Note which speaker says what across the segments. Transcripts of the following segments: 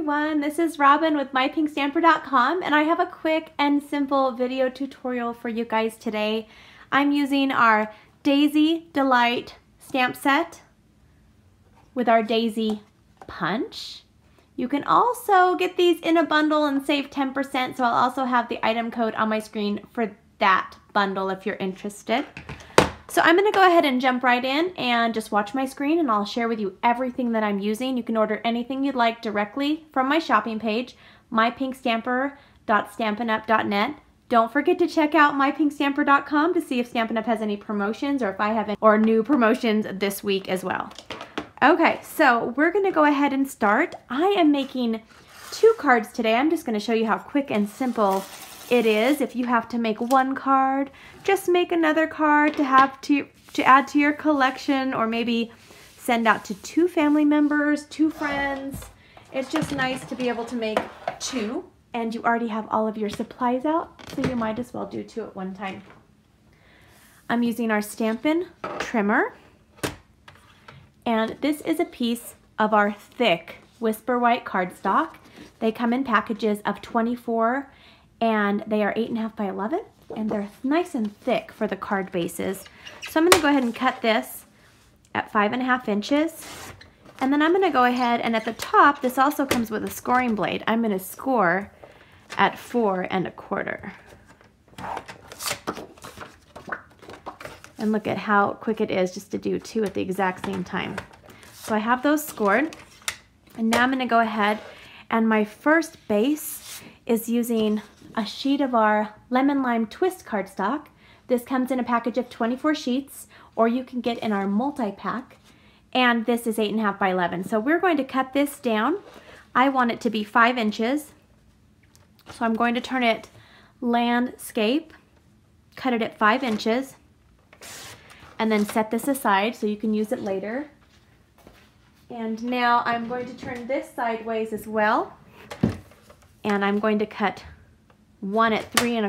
Speaker 1: everyone, this is Robyn with mypinkstamper.com, and I have a quick and simple video tutorial for you guys today. I'm using our Daisy Delight stamp set with our Daisy Punch. You can also get these in a bundle and save 10%, so I'll also have the item code on my screen for that bundle if you're interested. So I'm going to go ahead and jump right in and just watch my screen, and I'll share with you everything that I'm using. You can order anything you'd like directly from my shopping page, mypinkstamper.stampinup.net. Don't forget to check out mypinkstamper.com to see if Stampin' Up! Has any promotions or if I have any or new promotions this week as well. Okay, so we're going to go ahead and start. I am making 2 cards today. I'm just going to show you how quick and simple it is. If you have to make 1 card, just make another card to add to your collection, or maybe send out to 2 family members, 2 friends. It's just nice to be able to make 2, and you already have all of your supplies out, so you might as well do 2 at one time. I'm using our Stampin' trimmer, and this is a piece of our thick Whisper White cardstock. They come in packages of 24, and they are 8.5 by 11, and they're nice and thick for the card bases. So I'm going to go ahead and cut this at 5.5 inches, and then I'm going to go ahead and at the top, this also comes with a scoring blade. I'm going to score at 4 1/4. And look at how quick it is just to do 2 at the exact same time. So I have those scored, and now I'm going to go ahead, and my first base is using a sheet of our Lemon Lime Twist cardstock. This comes in a package of 24 sheets, or you can get in our multi-pack, and this is 8.5 by 11. So we're going to cut this down. I want it to be 5 inches, so I'm going to turn it landscape, cut it at 5 inches, and then set this aside so you can use it later. And now I'm going to turn this sideways as well, and I'm going to cut one at 3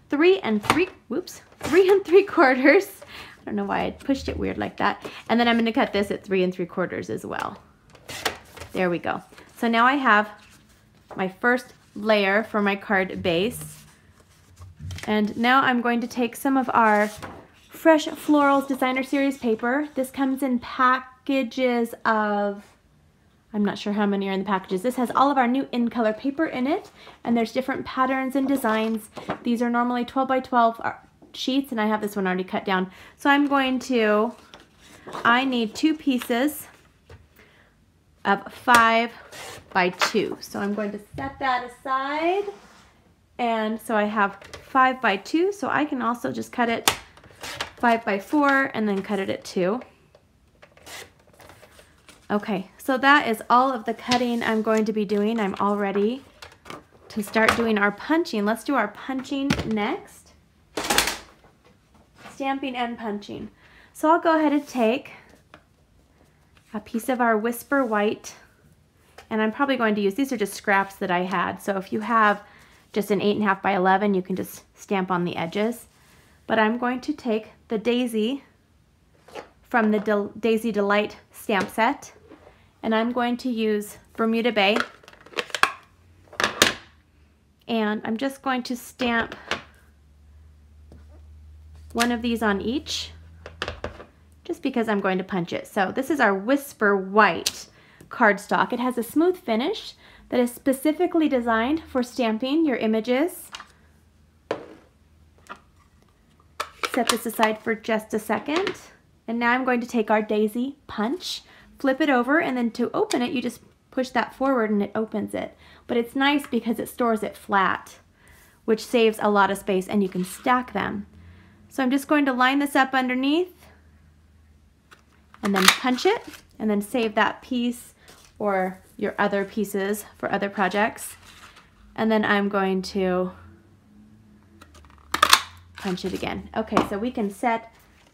Speaker 1: 3 3/4. I don't know why I pushed it weird like that. And then I'm going to cut this at 3 3/4 as well. There we go. So now I have my first layer for my card base. And now I'm going to take some of our Fresh Florals Designer Series paper. This comes in packages of, I'm not sure how many are in the packages. This has all of our new in color paper in it, and there's different patterns and designs. These are normally 12 by 12 sheets, and I have this one already cut down. So I need 2 pieces of 5 by 2. So I'm going to set that aside, and so I have 5 by 2, so I can also just cut it 5 by 4 and then cut it at 2. Okay, so that is all of the cutting I'm going to be doing. I'm all ready to start doing our punching. Let's do our punching next. Stamping and punching. So I'll go ahead and take a piece of our Whisper White, and I'm probably going to use, these are just scraps that I had, so if you have just an 8.5 by 11, you can just stamp on the edges. But I'm going to take the Daisy from the Daisy Delight stamp set, and I'm going to use Bermuda Bay, and I'm just going to stamp one of these on each, just because I'm going to punch it. So this is our Whisper White cardstock. It has a smooth finish that is specifically designed for stamping your images. Set this aside for just a second. And now I'm going to take our Daisy Punch, flip it over, and then to open it, you just push that forward and it opens it. But it's nice because it stores it flat, which saves a lot of space, and you can stack them. So I'm just going to line this up underneath and then punch it, and then save that piece or your other pieces for other projects. And then I'm going to punch it again. Okay, so we can set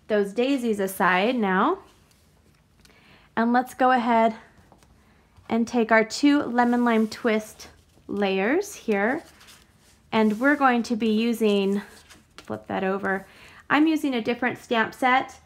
Speaker 1: those daisies aside now, and let's go ahead and take our 2 Lemon Lime Twist layers here, and we're going to be using, flip that over, I'm using a different stamp set,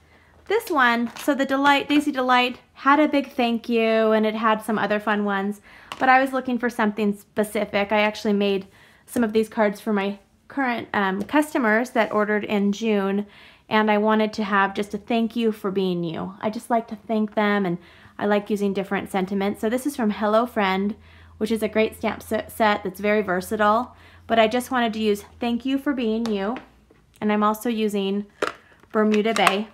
Speaker 1: this one, so the Daisy Delight had a big thank you and it had some other fun ones, but I was looking for something specific. I actually made some of these cards for my current customers that ordered in June, and I wanted to have just a thank you for being you. I just like to thank them, and I like using different sentiments. So this is from Hello Friend, which is a great stamp set that's very versatile, but I just wanted to use thank you for being you. And I'm also using Bermuda Bay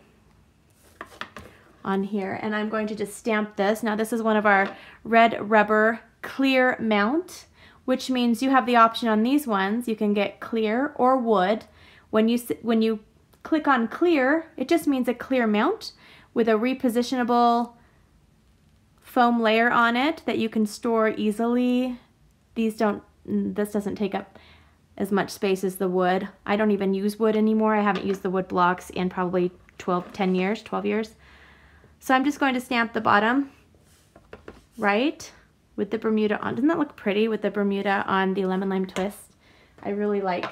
Speaker 1: on here, and I'm going to just stamp this. Now this is one of our red rubber clear mount, which means you have the option on these ones. You can get clear or wood. When you click on clear, it just means a clear mount with a repositionable foam layer on it that you can store easily. This doesn't take up as much space as the wood. I don't even use wood anymore. I haven't used the wood blocks in probably 12 years. So I'm just going to stamp the bottom right with the Bermuda on. Doesn't that look pretty with the Bermuda on the Lemon Lime Twist? I really like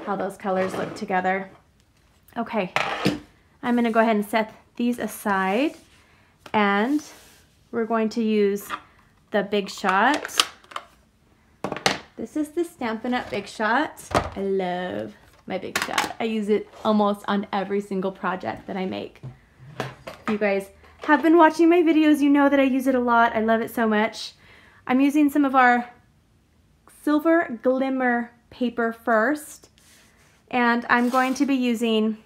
Speaker 1: how those colors look together. Okay, I'm gonna go ahead and set these aside, and we're going to use the Big Shot. This is the Stampin' Up! Big Shot. I love my Big Shot. I use it almost on every single project that I make. If you guys have been watching my videos, you know that I use it a lot. I love it so much. I'm using some of our silver glimmer paper first, and I'm going to be using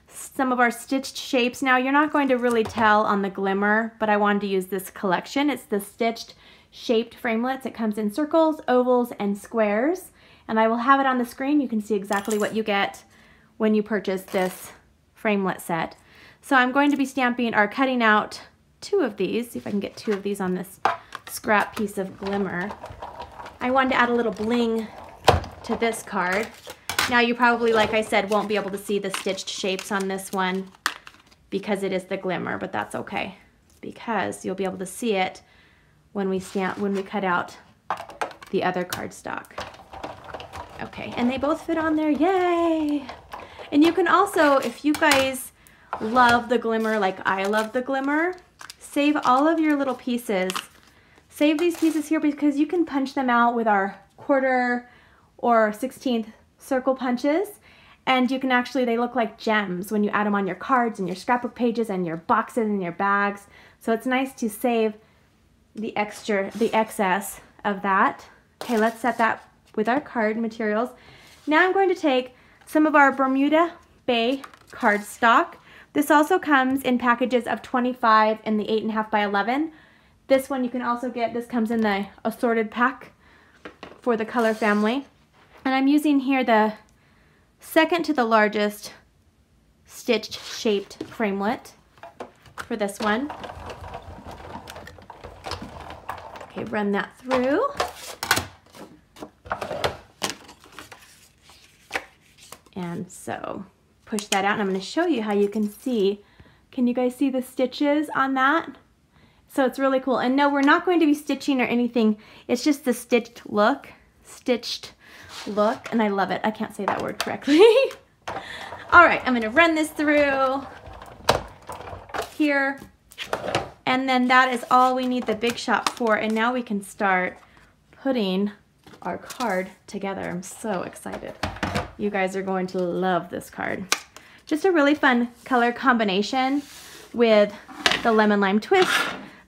Speaker 1: some of our stitched shapes. Now you're not going to really tell on the glimmer, but I wanted to use this collection. It's the stitched shaped framelits. It comes in circles, ovals, and squares, and I will have it on the screen. You can see exactly what you get when you purchase this framelit set. So I'm going to be stamping or cutting out 2 of these. See if I can get 2 of these on this scrap piece of glimmer. I wanted to add a little bling to this card. Now you probably, like I said, won't be able to see the stitched shapes on this one because it is the glimmer, but that's okay because you'll be able to see it when we cut out the other cardstock. Okay, and they both fit on there, yay! And you can also, if you guys love the glimmer like I love the glimmer, save all of your little pieces. Save these pieces here because you can punch them out with our 1/4 or 1/16 circle punches, and you can actually, they look like gems when you add them on your cards and your scrapbook pages and your boxes and your bags. So it's nice to save the excess of that. Okay, let's set that with our card materials. Now I'm going to take some of our Bermuda Bay cardstock. This also comes in packages of 25 in the 8.5 by 11. This one you can also get, this comes in the assorted pack for the color family. And I'm using here the second to the largest stitched shaped framelit for this one. Okay, run that through. And so push that out, and I'm going to show you how you can see. Can you guys see the stitches on that? So it's really cool. And no, we're not going to be stitching or anything. It's just the stitched look, and I love it. I can't say that word correctly. All right, I'm going to run this through here. And then that is all we need the Big Shot for. And now we can start putting our card together. I'm so excited. You guys are going to love this card. Just a really fun color combination with the Lemon Lime Twist,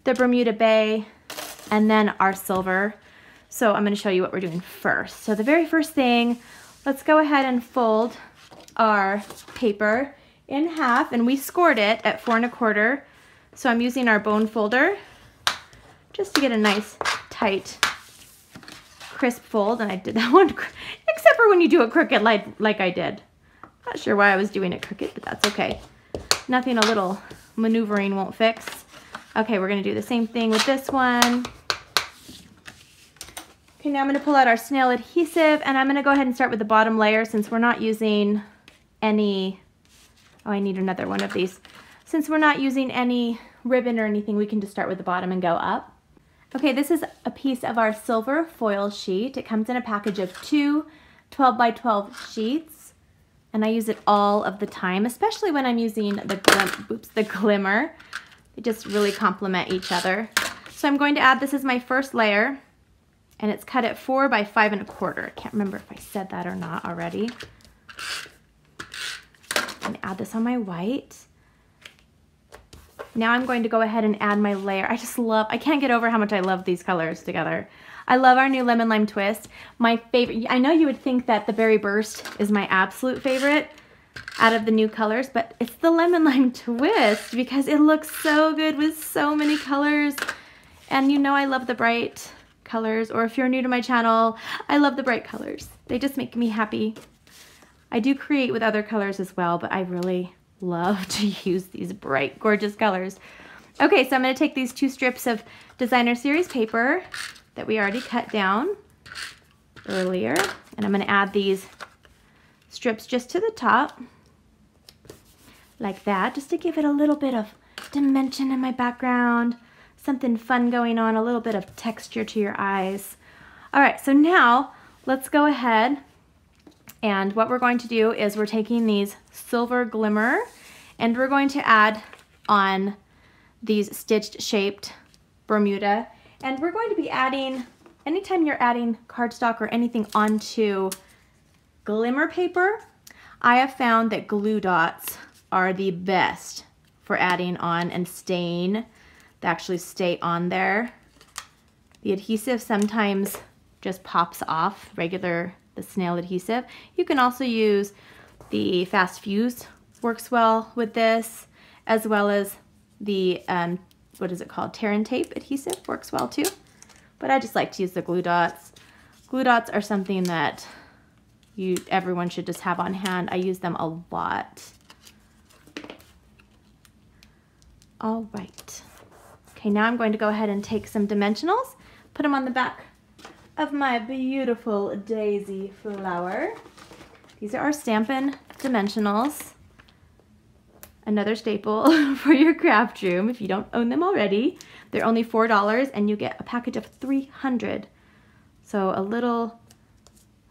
Speaker 1: the Bermuda Bay, and then our silver. So I'm going to show you what we're doing first. So the very first thing, let's go ahead and fold our paper in half, and we scored it at 4 1/4. So I'm using our bone folder just to get a nice tight crisp fold, and I did that one except for when you do it crooked like I did. Not sure why I was doing it crooked, but that's okay. Nothing a little maneuvering won't fix. Okay, we're going to do the same thing with this one. Okay, now I'm going to pull out our snail adhesive, and I'm going to go ahead and start with the bottom layer since we're not using any, oh, I need another one of these. Since we're not using any ribbon or anything, we can just start with the bottom and go up. Okay, this is a piece of our silver foil sheet. It comes in a package of 2 12 by 12 sheets, and I use it all of the time, especially when I'm using the glimmer. They just really complement each other. So I'm going to add, this is my first layer, and it's cut at 4 by 5 1/4. I can't remember if I said that or not already. I'm going to add this on my white. Now I'm going to go ahead and add my layer. I can't get over how much I love these colors together. I love our new Lemon Lime Twist. My favorite, I know you would think that the Berry Burst is my absolute favorite out of the new colors, but it's the Lemon Lime Twist because it looks so good with so many colors. And you know I love the bright colors, or if you're new to my channel, I love the bright colors. They just make me happy. I do create with other colors as well, but I really love to use these bright, gorgeous colors. Okay, so I'm going to take these 2 strips of Designer Series paper that we already cut down earlier, and I'm going to add these strips just to the top, like that, just to give it a little bit of dimension in my background, something fun going on, a little bit of texture to your eyes. All right, so now let's go ahead, and what we're going to do is we're taking these silver glimmer, and we're going to add on these stitched shaped Bermuda. And we're going to be adding, anytime you're adding cardstock or anything onto glimmer paper, I have found that glue dots are the best for adding on and staying. They actually stay on there. The adhesive sometimes just pops off, the snail adhesive. You can also use the Fast Fuse, works well with this, as well as the what is it called? Tear and tape adhesive works well too. But I just like to use the glue dots. Glue dots are something that everyone should just have on hand. I use them a lot. All right. Okay, now I'm going to go ahead and take some dimensionals, put them on the back of my beautiful daisy flower. These are our Stampin' dimensionals. Another staple for your craft room if you don't own them already. They're only $4 and you get a package of 300. So a little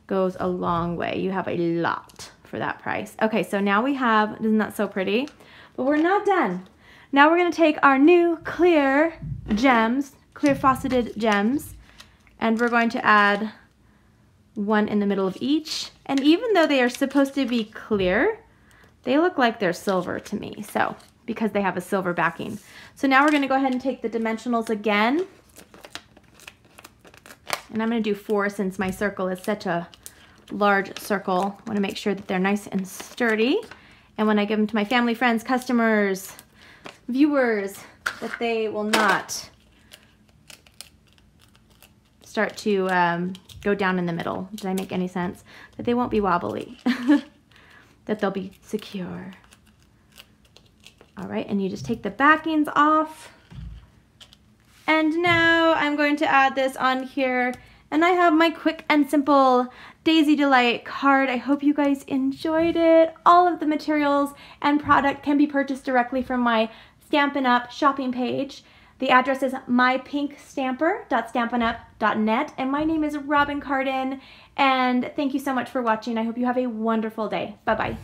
Speaker 1: goes a long way. You have a lot for that price. Okay, so now we have, isn't that so pretty? But we're not done. Now we're gonna take our new clear gems, clear faceted gems, and we're going to add one in the middle of each. And even though they are supposed to be clear, they look like they're silver to me, so, because they have a silver backing. So now we're gonna go ahead and take the dimensionals again. And I'm gonna do 4 since my circle is such a large circle. I wanna make sure that they're nice and sturdy. And when I give them to my family, friends, customers, viewers, that they will not start to go down in the middle. Did I make any sense? That they won't be wobbly. That they'll be secure. All right, and you just take the backings off. And now I'm going to add this on here. And I have my quick and simple Daisy Delight card. I hope you guys enjoyed it. All of the materials and product can be purchased directly from my Stampin' Up! Shopping page. The address is mypinkstamper.stampinup.net, and my name is Robyn Cardin, and thank you so much for watching. I hope you have a wonderful day. Bye-bye.